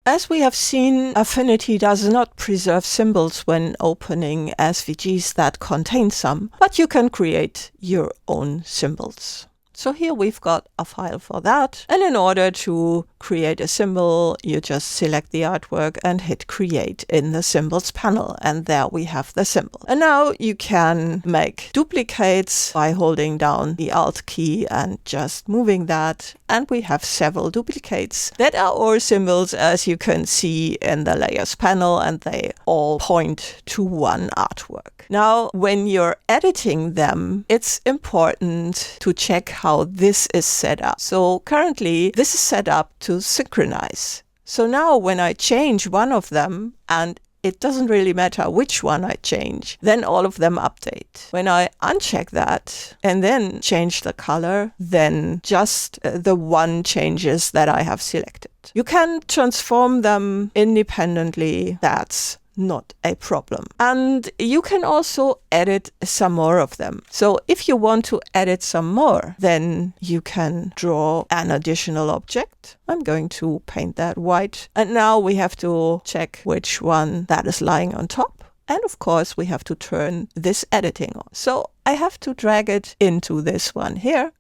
As we have seen, Affinity does not preserve symbols when opening SVGs that contain some, but you can create your own symbols. So here we've got a file for that. And in order to create a symbol, you just select the artwork and hit create in the symbols panel. And there we have the symbol. And now you can make duplicates by holding down the Alt key and just moving that. And we have several duplicates that are all symbols, as you can see in the layers panel, and they all point to one artwork. Now, when you're editing them, it's important to check how this is set up. So currently, this is set up to synchronize. So now when I change one of them, and it doesn't really matter which one I change, then all of them update. When I uncheck that and then change the color, then just the one changes that I have selected. You can transform them independently. That's not a problem. And you can also edit some more of them. So if you want to edit some more, then you can draw an additional object. I'm going to paint that white. And now we have to check which one that is lying on top. And of course, we have to turn this editing on. So I have to drag it into this one here,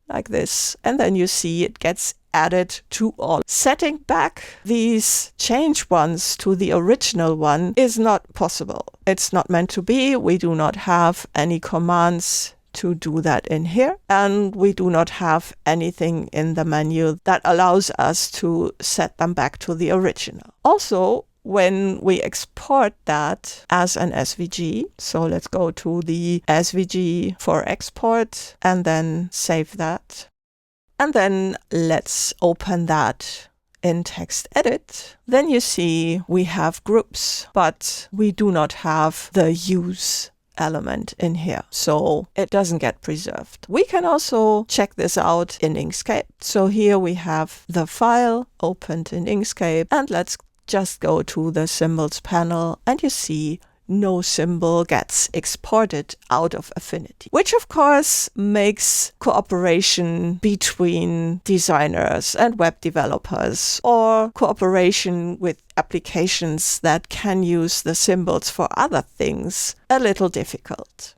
like this. And then you see it gets added to all. Setting back these change ones to the original one is not possible. It's not meant to be. We do not have any commands to do that in here. And we do not have anything in the menu that allows us to set them back to the original. Also, when we export that as an SVG, so let's go to the SVG for export and then save that. And then let's open that in text edit. Then you see we have groups, but we do not have the use element in here. So it doesn't get preserved. We can also check this out in Inkscape. So here we have the file opened in Inkscape, and let's just go to the symbols panel, and you see no symbol gets exported out of Affinity, which of course makes cooperation between designers and web developers, or cooperation with applications that can use the symbols for other things, a little difficult.